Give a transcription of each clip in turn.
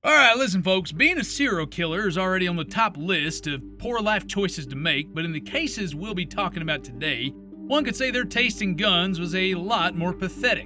Alright, listen folks, being a serial killer is already on the top list of poor life choices to make, but in the cases we'll be talking about today, one could say their taste in guns was a lot more pathetic.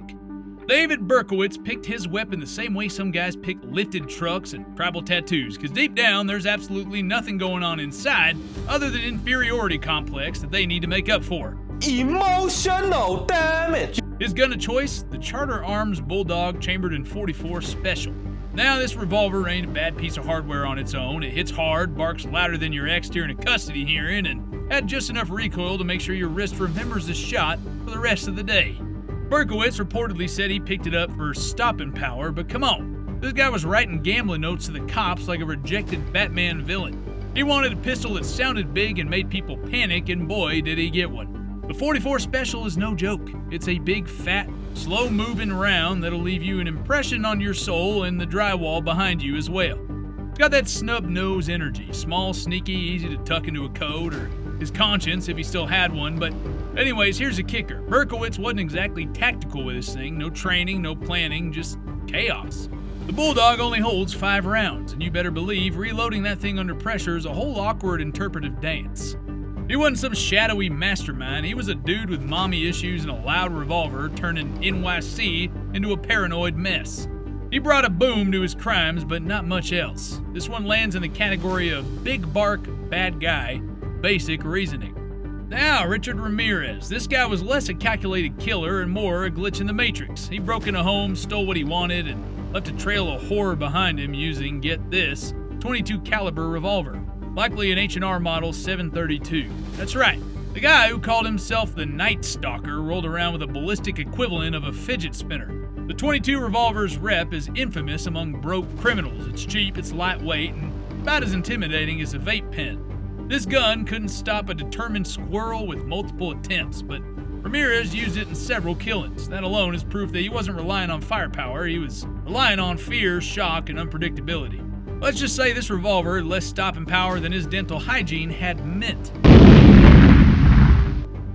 David Berkowitz picked his weapon the same way some guys pick lifted trucks and tribal tattoos, because deep down there's absolutely nothing going on inside other than inferiority complex that they need to make up for. Emotional damage! His gun of choice, the Charter Arms Bulldog chambered in .44 Special. Now, this revolver ain't a bad piece of hardware on its own. It hits hard, barks louder than your ex during a custody hearing, and had just enough recoil to make sure your wrist remembers the shot for the rest of the day. Berkowitz reportedly said he picked it up for stopping power, but come on, this guy was writing gambling notes to the cops like a rejected Batman villain. He wanted a pistol that sounded big and made people panic, and boy, did he get one. The .44 Special is no joke. It's a big, fat, slow-moving round that'll leave you an impression on your soul and the drywall behind you as well. It's got that snub-nose energy, small, sneaky, easy to tuck into a coat, or his conscience if he still had one, but anyways, here's the kicker. Berkowitz wasn't exactly tactical with this thing, no training, no planning, just chaos. The Bulldog only holds 5 rounds, and you better believe reloading that thing under pressure is a whole awkward interpretive dance. He wasn't some shadowy mastermind, he was a dude with mommy issues and a loud revolver turning NYC into a paranoid mess. He brought a boom to his crimes, but not much else. This one lands in the category of big bark, bad guy, basic reasoning. Now, Richard Ramirez. This guy was less a calculated killer and more a glitch in the Matrix. He broke into homes, stole what he wanted, and left a trail of horror behind him using, get this, .22 caliber revolver. Likely an H&R Model 732. That's right. The guy who called himself the Night Stalker rolled around with a ballistic equivalent of a fidget spinner. The .22 revolver's rep is infamous among broke criminals. It's cheap, it's lightweight, and about as intimidating as a vape pen. This gun couldn't stop a determined squirrel with multiple attempts, but Ramirez used it in several killings. That alone is proof that he wasn't relying on firepower, he was relying on fear, shock, and unpredictability. Let's just say this revolver had less stopping power than his dental hygiene had meant.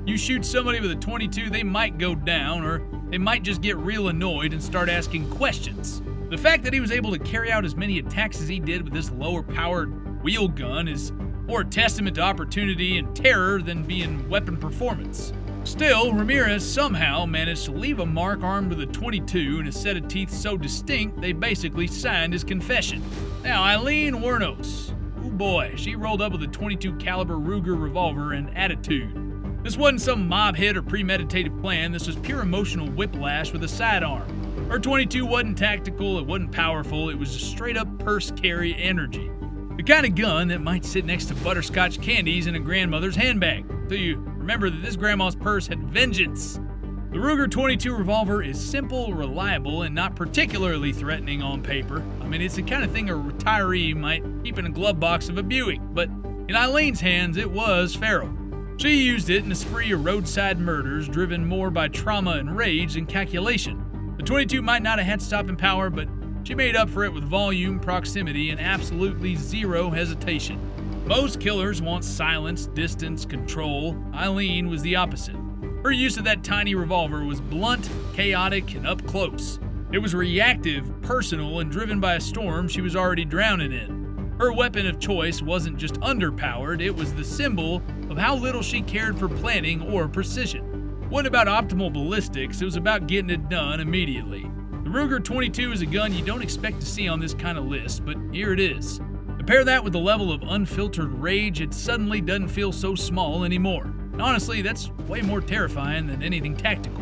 You shoot somebody with a .22, they might go down, or they might just get real annoyed and start asking questions. The fact that he was able to carry out as many attacks as he did with this lower-powered wheel gun is more a testament to opportunity and terror than being weapon performance. Still, Ramirez somehow managed to leave a mark armed with a .22 and a set of teeth so distinct they basically signed his confession. Now, Eileen Wuornos. Oh boy, she rolled up with a .22 caliber Ruger revolver and attitude. This wasn't some mob hit or premeditated plan, this was pure emotional whiplash with a sidearm. Her .22 wasn't tactical, it wasn't powerful, it was just straight up purse carry energy. The kind of gun that might sit next to butterscotch candies in a grandmother's handbag. So you remember that this grandma's purse had vengeance. The Ruger .22 revolver is simple, reliable, and not particularly threatening on paper. I mean, it's the kind of thing a retiree might keep in a glove box of a Buick, but in Eileen's hands, it was feral. She used it in a spree of roadside murders driven more by trauma and rage than calculation. The .22 might not have had stopping power, but she made up for it with volume, proximity, and absolutely zero hesitation. Most killers want silence, distance, control. Eileen was the opposite. Her use of that tiny revolver was blunt, chaotic, and up close. It was reactive, personal, and driven by a storm she was already drowning in. Her weapon of choice wasn't just underpowered, it was the symbol of how little she cared for planning or precision. It wasn't about optimal ballistics, it was about getting it done immediately. The Ruger .22 is a gun you don't expect to see on this kind of list, but here it is. Compare that with the level of unfiltered rage, it suddenly doesn't feel so small anymore. And honestly, that's way more terrifying than anything tactical.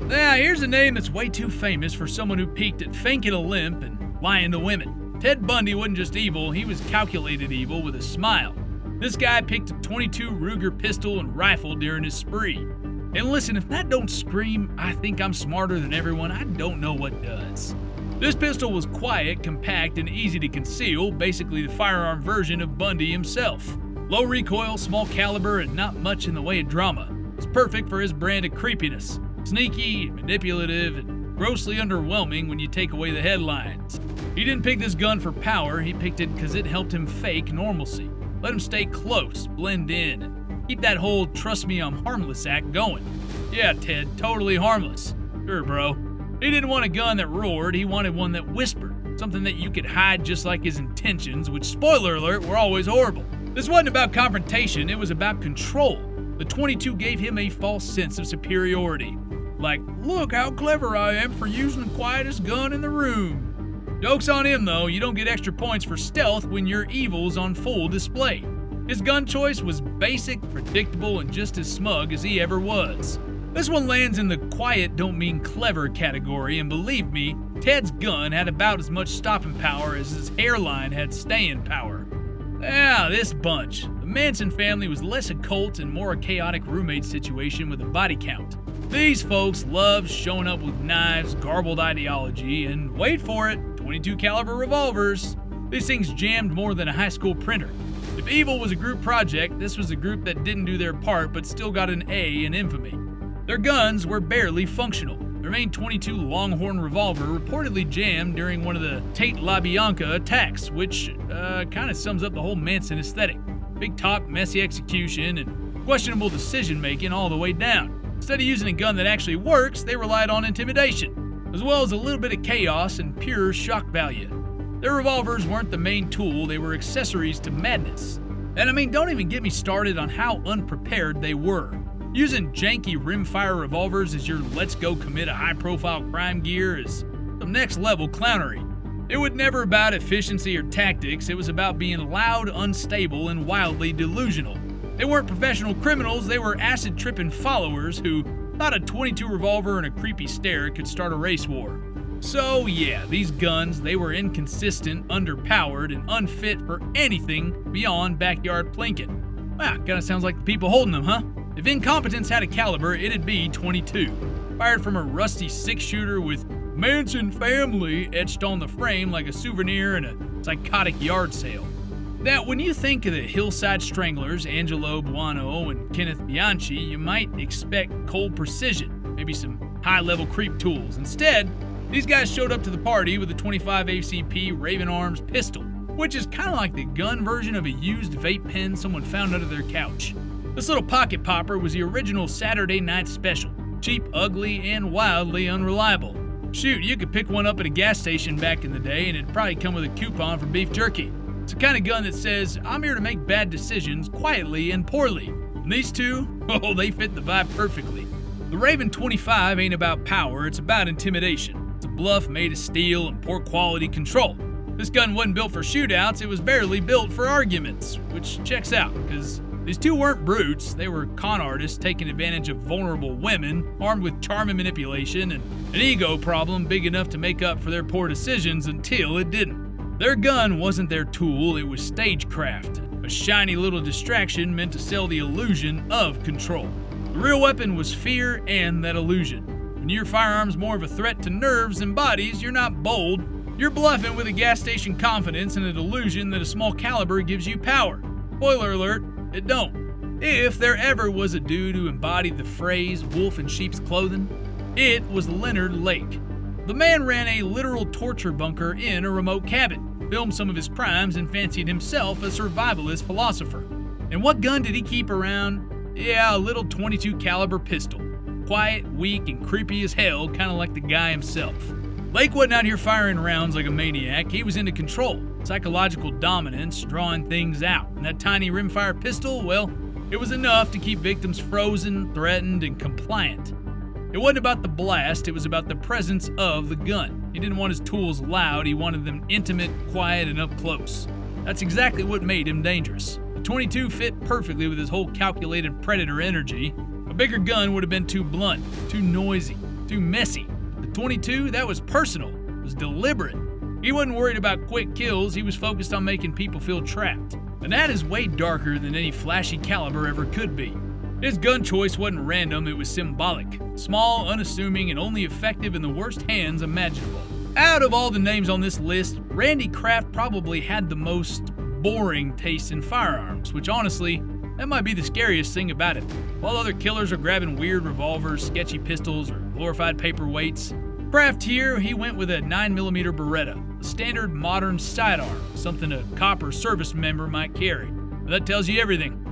Now, here's a name that's way too famous for someone who peaked at faking a limp and lying to women. Ted Bundy wasn't just evil, he was calculated evil with a smile. This guy picked a .22 Ruger pistol and rifle during his spree. And listen, if that don't scream, I think I'm smarter than everyone, I don't know what does. This pistol was quiet, compact, and easy to conceal, basically the firearm version of Bundy himself. Low recoil, small caliber, and not much in the way of drama. It's perfect for his brand of creepiness. Sneaky, manipulative, and grossly underwhelming when you take away the headlines. He didn't pick this gun for power, he picked it because it helped him fake normalcy. Let him stay close, blend in, and keep that whole trust me I'm harmless act going. Yeah, Ted, totally harmless. Sure, bro. He didn't want a gun that roared, he wanted one that whispered. something that you could hide just like his intentions, which, spoiler alert, were always horrible. This wasn't about confrontation, it was about control. The 22 gave him a false sense of superiority. Like, look how clever I am for using the quietest gun in the room. Joke's on him though, you don't get extra points for stealth when your evil's on full display. His gun choice was basic, predictable, and just as smug as he ever was. This one lands in the quiet don't mean clever category, and believe me, Ted's gun had about as much stopping power as his hairline had staying power. This bunch. The Manson family was less a cult and more a chaotic roommate situation with a body count. These folks loved showing up with knives, garbled ideology, and wait for it, 22 caliber revolvers. These things jammed more than a high school printer. If evil was a group project, this was a group that didn't do their part but still got an A in infamy. Their guns were barely functional. Their main 22 Longhorn Revolver reportedly jammed during one of the Tate LaBianca attacks, which kind of sums up the whole Manson aesthetic. Big talk, messy execution, and questionable decision making all the way down. Instead of using a gun that actually works, they relied on intimidation, as well as a little bit of chaos and pure shock value. Their revolvers weren't the main tool, they were accessories to madness. And I mean, don't even get me started on how unprepared they were. Using janky rimfire revolvers as your let's go commit a high-profile crime gear is some next-level clownery. It was never about efficiency or tactics, it was about being loud, unstable, and wildly delusional. They weren't professional criminals, they were acid-tripping followers who thought a 22 revolver and a creepy stare could start a race war. So yeah, these guns, they were inconsistent, underpowered, and unfit for anything beyond backyard plinking. Wow, kinda sounds like the people holding them, huh? If incompetence had a caliber, it'd be 22. Fired from a rusty 6-shooter with Manson family etched on the frame like a souvenir in a psychotic yard sale. Now, when you think of the Hillside Stranglers, Angelo Buono and Kenneth Bianchi, you might expect cold precision, maybe some high-level creep tools. Instead, these guys showed up to the party with a 25 ACP Raven Arms pistol, which is kind of like the gun version of a used vape pen someone found under their couch. This little pocket popper was the original Saturday night special, cheap, ugly, and wildly unreliable. Shoot, you could pick one up at a gas station back in the day and it'd probably come with a coupon for beef jerky. It's the kind of gun that says, I'm here to make bad decisions quietly and poorly. And these two, oh, they fit the vibe perfectly. The Raven 25 ain't about power, it's about intimidation. It's a bluff made of steel and poor quality control. This gun wasn't built for shootouts, it was barely built for arguments, which checks out, because these two weren't brutes, they were con artists taking advantage of vulnerable women, armed with charm and manipulation, and an ego problem big enough to make up for their poor decisions until it didn't. Their gun wasn't their tool, it was stagecraft, a shiny little distraction meant to sell the illusion of control. The real weapon was fear and that illusion. When your firearm's more of a threat to nerves than bodies, you're not bold, you're bluffing with a gas station confidence and a delusion that a small caliber gives you power. Spoiler alert, it don't. If there ever was a dude who embodied the phrase wolf in sheep's clothing, it was Leonard Lake. The man ran a literal torture bunker in a remote cabin, filmed some of his crimes, and fancied himself a survivalist philosopher. And what gun did he keep around? Yeah, a little 22 caliber pistol. Quiet, weak, and creepy as hell, kind of like the guy himself. Lake wasn't out here firing rounds like a maniac, he was into control, psychological dominance, drawing things out. And that tiny rimfire pistol, well, it was enough to keep victims frozen, threatened, and compliant. It wasn't about the blast, it was about the presence of the gun. He didn't want his tools loud, he wanted them intimate, quiet, and up close. That's exactly what made him dangerous. The 22 fit perfectly with his whole calculated predator energy. A bigger gun would have been too blunt, too noisy, too messy. The 22, that was personal, it was deliberate. He wasn't worried about quick kills, he was focused on making people feel trapped. And that is way darker than any flashy caliber ever could be. His gun choice wasn't random, it was symbolic. Small, unassuming, and only effective in the worst hands imaginable. Out of all the names on this list, Randy Kraft probably had the most boring taste in firearms, which honestly, that might be the scariest thing about it. While other killers are grabbing weird revolvers, sketchy pistols, or glorified paperweights, Kraft here, he went with a 9mm Beretta, a standard modern sidearm, something a copper service member might carry. But that tells you everything.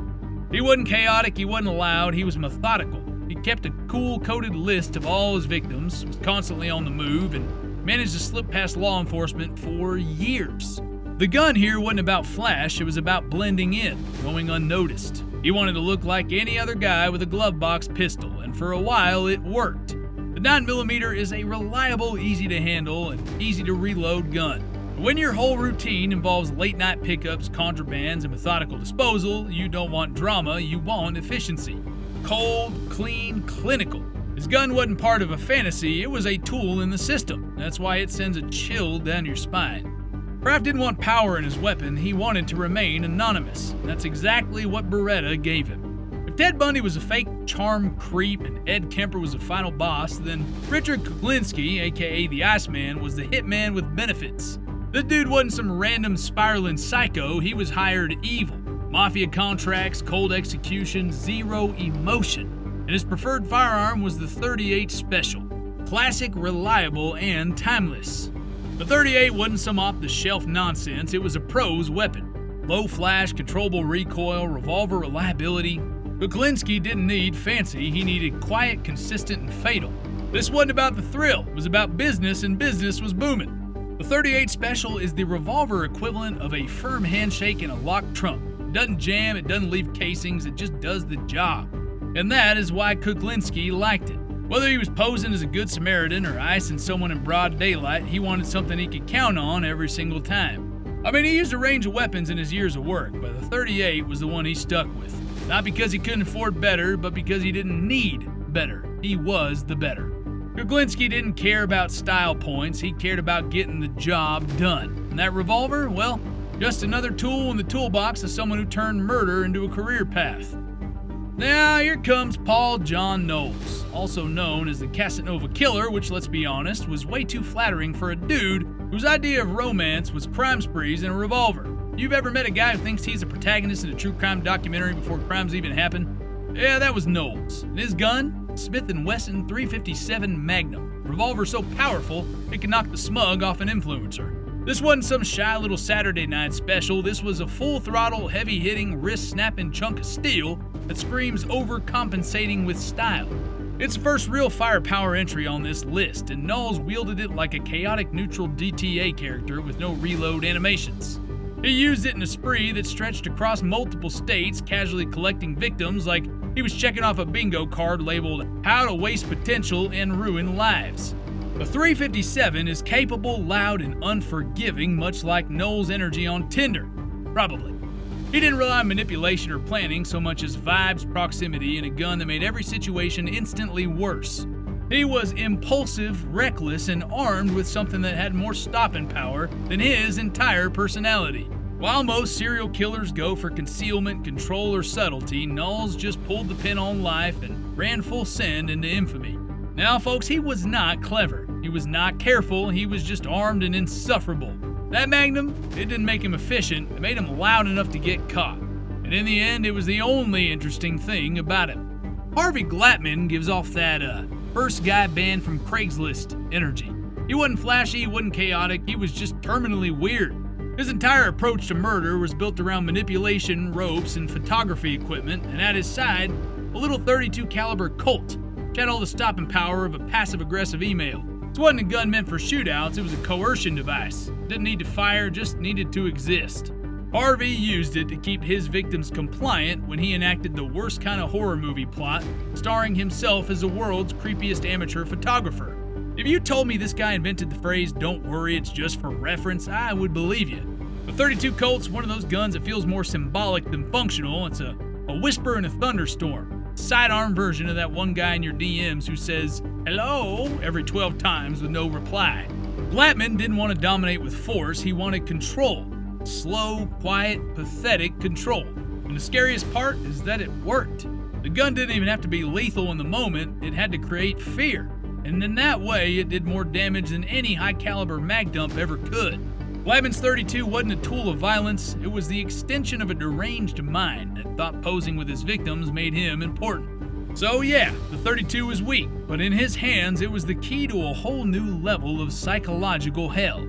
He wasn't chaotic, he wasn't loud, he was methodical. He kept a cool coded list of all his victims, was constantly on the move, and managed to slip past law enforcement for years. The gun here wasn't about flash, it was about blending in, going unnoticed. He wanted to look like any other guy with a glove box pistol, and for a while it worked. The 9mm is a reliable, easy to handle, and easy to reload gun. When your whole routine involves late night pickups, contrabands, and methodical disposal, you don't want drama, you want efficiency. Cold, clean, clinical. His gun wasn't part of a fantasy, it was a tool in the system. That's why it sends a chill down your spine. Kraft didn't want power in his weapon, he wanted to remain anonymous. And that's exactly what Beretta gave him. If Ted Bundy was a fake charm creep and Ed Kemper was a final boss, then Richard Kuklinski, aka the Iceman, was the hitman with benefits. The dude wasn't some random spiraling psycho, he was hired evil. Mafia contracts, cold execution, zero emotion. And his preferred firearm was the .38 Special. Classic, reliable, and timeless. The .38 wasn't some off-the-shelf nonsense, it was a pro's weapon. Low flash, controllable recoil, revolver reliability. Kuklinski didn't need fancy, he needed quiet, consistent, and fatal. This wasn't about the thrill, it was about business, and business was booming. The .38 Special is the revolver equivalent of a firm handshake in a locked trunk. It doesn't jam, it doesn't leave casings, it just does the job. And that is why Kuklinski liked it. Whether he was posing as a good Samaritan or icing someone in broad daylight, he wanted something he could count on every single time. I mean, he used a range of weapons in his years of work, but the .38 was the one he stuck with. Not because he couldn't afford better, but because he didn't need better. He was the better. Kuklinski didn't care about style points, he cared about getting the job done. And that revolver, well, just another tool in the toolbox of someone who turned murder into a career path. Now, here comes Paul John Knowles, also known as the Casanova Killer, which, let's be honest, was way too flattering for a dude whose idea of romance was crime sprees and a revolver. You've ever met a guy who thinks he's a protagonist in a true crime documentary before crimes even happen? Yeah, that was Knowles. And his gun? Smith & Wesson .357 Magnum. Revolver so powerful, it could knock the smug off an influencer. This wasn't some shy little Saturday night special, this was a full-throttle, heavy-hitting, wrist-snapping chunk of steel that screams overcompensating with style. It's the first real firepower entry on this list, and Knowles wielded it like a chaotic neutral DTA character with no reload animations. He used it in a spree that stretched across multiple states, casually collecting victims like he was checking off a bingo card labeled How to Waste Potential and Ruin Lives. The .357 is capable, loud, and unforgiving, much like Knowles' energy on Tinder. Probably. He didn't rely on manipulation or planning so much as vibes, proximity, and a gun that made every situation instantly worse. He was impulsive, reckless, and armed with something that had more stopping power than his entire personality. While most serial killers go for concealment, control, or subtlety, Knowles just pulled the pin on life and ran full send into infamy. Now, folks, he was not clever. He was not careful. He was just armed and insufferable. That Magnum, it didn't make him efficient. It made him loud enough to get caught. And in the end, it was the only interesting thing about him. Harvey Glattman gives off that, first guy banned from Craigslist energy. He wasn't flashy, he wasn't chaotic, he was just terminally weird. His entire approach to murder was built around manipulation, ropes, and photography equipment, and at his side, a little .32 caliber Colt. Had all the stopping power of a passive-aggressive email. This wasn't a gun meant for shootouts, it was a coercion device. Didn't need to fire, just needed to exist. Harvey used it to keep his victims compliant when he enacted the worst kind of horror movie plot, starring himself as the world's creepiest amateur photographer. If you told me this guy invented the phrase, "Don't worry, it's just for reference," I would believe you. The .32 Colt's one of those guns that feels more symbolic than functional. It's a whisper in a thunderstorm. Sidearm version of that one guy in your DMs who says, "hello," every 12 times with no reply. Glattman didn't want to dominate with force, he wanted control. Slow, quiet, pathetic control. And the scariest part is that it worked. The gun didn't even have to be lethal in the moment, it had to create fear. And in that way, it did more damage than any high-caliber mag dump ever could. Glattman's .32 wasn't a tool of violence, it was the extension of a deranged mind that thought posing with his victims made him important. So yeah, the .32 was weak, but in his hands it was the key to a whole new level of psychological hell.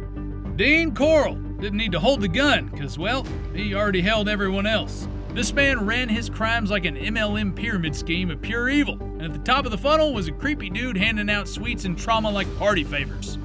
Dean Corll didn't need to hold the gun, cause well, he already held everyone else. This man ran his crimes like an MLM pyramid scheme of pure evil, and at the top of the funnel was a creepy dude handing out sweets and trauma like party favors.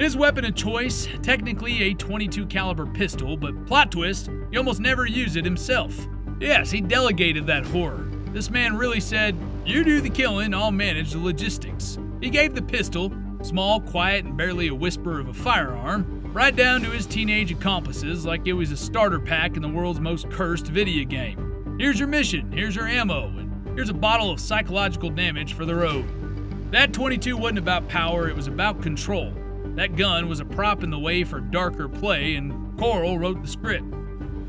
His weapon of choice, technically a .22 caliber pistol, but plot twist, he almost never used it himself. Yes, he delegated that horror. This man really said, "You do the killing, I'll manage the logistics." He gave the pistol, small, quiet, and barely a whisper of a firearm, right down to his teenage accomplices like it was a starter pack in the world's most cursed video game. Here's your mission, here's your ammo, and here's a bottle of psychological damage for the road. That .22 wasn't about power, it was about control. That gun was a prop in the way for darker play, and Coral wrote the script.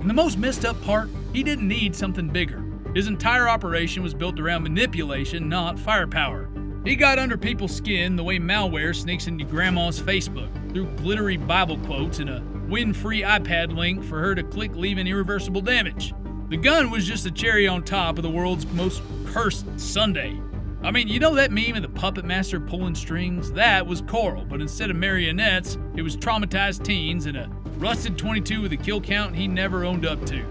And the most messed up part, he didn't need something bigger. His entire operation was built around manipulation, not firepower. He got under people's skin the way malware sneaks into grandma's Facebook, through glittery Bible quotes and a win-free iPad link for her to click, leaving irreversible damage. The gun was just a cherry on top of the world's most cursed Sunday. I mean, you know that meme of the puppet master pulling strings? That was Coral, but instead of marionettes, it was traumatized teens and a rusted .22 with a kill count he never owned up to.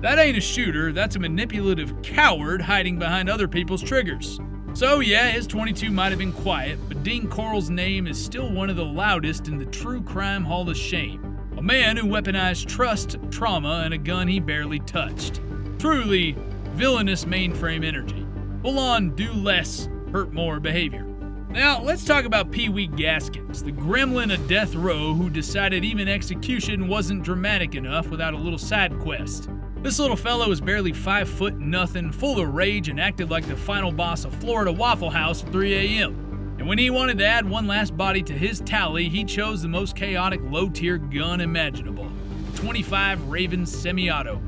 That ain't a shooter, that's a manipulative coward hiding behind other people's triggers. So yeah, his .22 might have been quiet, but Dean Coral's name is still one of the loudest in the true crime hall of shame. A man who weaponized trust, trauma, and a gun he barely touched. Truly villainous mainframe energy. Full-on do less, hurt more behavior. Now, let's talk about Pee Wee Gaskins, the gremlin of death row who decided even execution wasn't dramatic enough without a little side quest. This little fellow was barely 5 foot nothing, full of rage, and acted like the final boss of Florida Waffle House at 3 a.m. And when he wanted to add one last body to his tally, he chose the most chaotic low-tier gun imaginable, the .25 Raven semi-auto.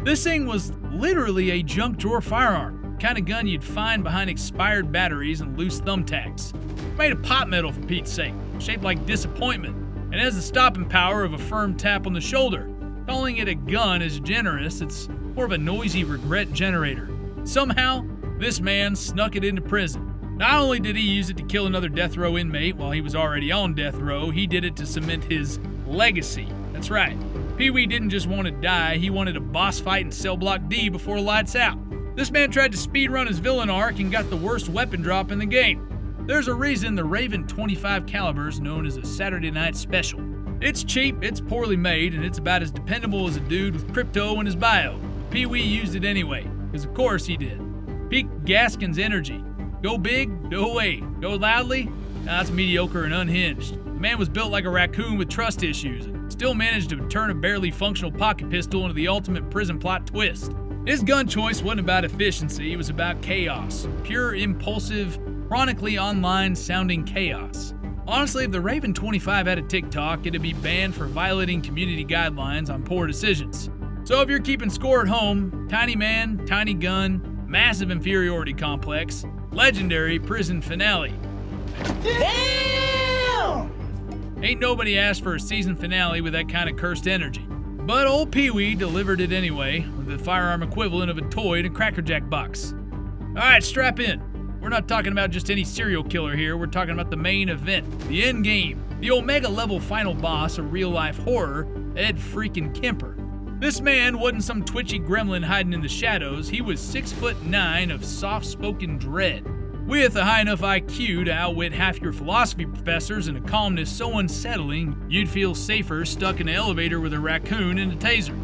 This thing was literally a junk drawer firearm. Kind of gun you'd find behind expired batteries and loose thumbtacks. Made of pot metal for Pete's sake, shaped like disappointment, and has the stopping power of a firm tap on the shoulder. Calling it a gun is generous, it's more of a noisy regret generator. Somehow, this man snuck it into prison. Not only did he use it to kill another death row inmate while he was already on death row, he did it to cement his legacy. That's right, Pee Wee didn't just want to die, he wanted a boss fight in Cell Block D before lights out. This man tried to speedrun his villain arc and got the worst weapon drop in the game. There's a reason the Raven .25 caliber is known as a Saturday night special. It's cheap, it's poorly made, and it's about as dependable as a dude with crypto in his bio. Pee Wee used it anyway, because of course he did. Peak Gaskins energy. Go big, no way. Go loudly? That's mediocre and unhinged. The man was built like a raccoon with trust issues, and still managed to turn a barely functional pocket pistol into the ultimate prison plot twist. His gun choice wasn't about efficiency, it was about chaos. Pure, impulsive, chronically online sounding chaos. Honestly, if the Raven .25 had a TikTok, it'd be banned for violating community guidelines on poor decisions. So if you're keeping score at home, tiny man, tiny gun, massive inferiority complex, legendary prison finale. Damn! Ain't nobody asked for a season finale with that kind of cursed energy. But old Pee Wee delivered it anyway, with the firearm equivalent of a toy in a Cracker Jack box. Alright, strap in. We're not talking about just any serial killer here, we're talking about the main event, the end game, the Omega level final boss of real life horror, Ed freaking Kemper. This man wasn't some twitchy gremlin hiding in the shadows, he was 6'9" of soft-spoken dread, with a high enough IQ to outwit half your philosophy professors and a calmness so unsettling you'd feel safer stuck in an elevator with a raccoon and a taser.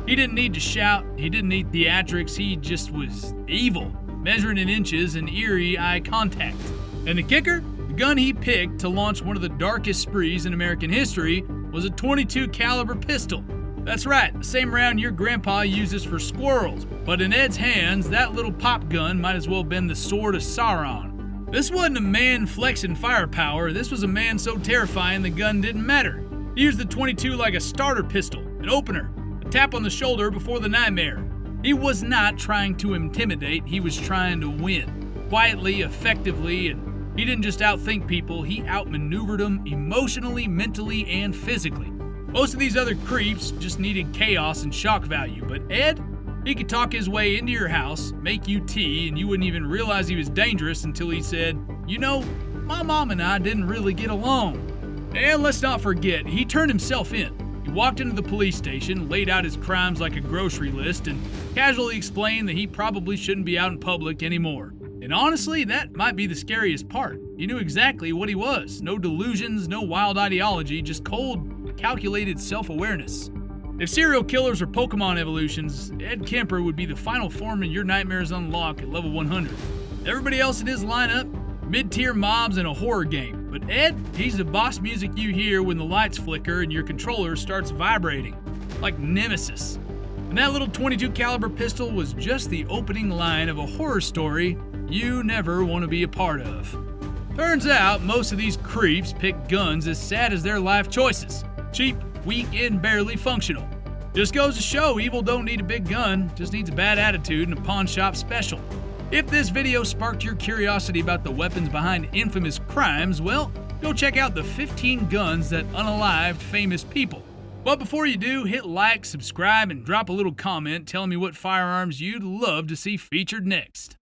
He didn't need to shout, he didn't need theatrics, he just was evil, measuring in inches and eerie eye contact. And the kicker? The gun he picked to launch one of the darkest sprees in American history was a .22 caliber pistol. That's right, the same round your grandpa uses for squirrels, but in Ed's hands, that little pop gun might as well have been the sword of Sauron. This wasn't a man flexing firepower, this was a man so terrifying the gun didn't matter. He used the .22 like a starter pistol, an opener, a tap on the shoulder before the nightmare. He was not trying to intimidate, he was trying to win. Quietly, effectively, and he didn't just outthink people, he outmaneuvered them emotionally, mentally, and physically. Most of these other creeps just needed chaos and shock value, but Ed, he could talk his way into your house, make you tea, and you wouldn't even realize he was dangerous until he said, "You know, my mom and I didn't really get along." And let's not forget, he turned himself in. He walked into the police station, laid out his crimes like a grocery list, and casually explained that he probably shouldn't be out in public anymore. And honestly, that might be the scariest part. You knew exactly what he was. No delusions, no wild ideology, just cold, calculated self-awareness. If serial killers were Pokemon evolutions, Ed Kemper would be the final form in your nightmares unlock at level 100. Everybody else in his lineup, mid-tier mobs in a horror game. But Ed, he's the boss music you hear when the lights flicker and your controller starts vibrating, like Nemesis. And that little .22 caliber pistol was just the opening line of a horror story you never want to be a part of. Turns out most of these creeps pick guns as sad as their life choices. Cheap, weak, and barely functional. Just goes to show evil don't need a big gun, just needs a bad attitude and a pawn shop special. If this video sparked your curiosity about the weapons behind infamous crimes, well, go check out the 15 guns that unalived famous people. But before you do, hit like, subscribe, and drop a little comment telling me what firearms you'd love to see featured next.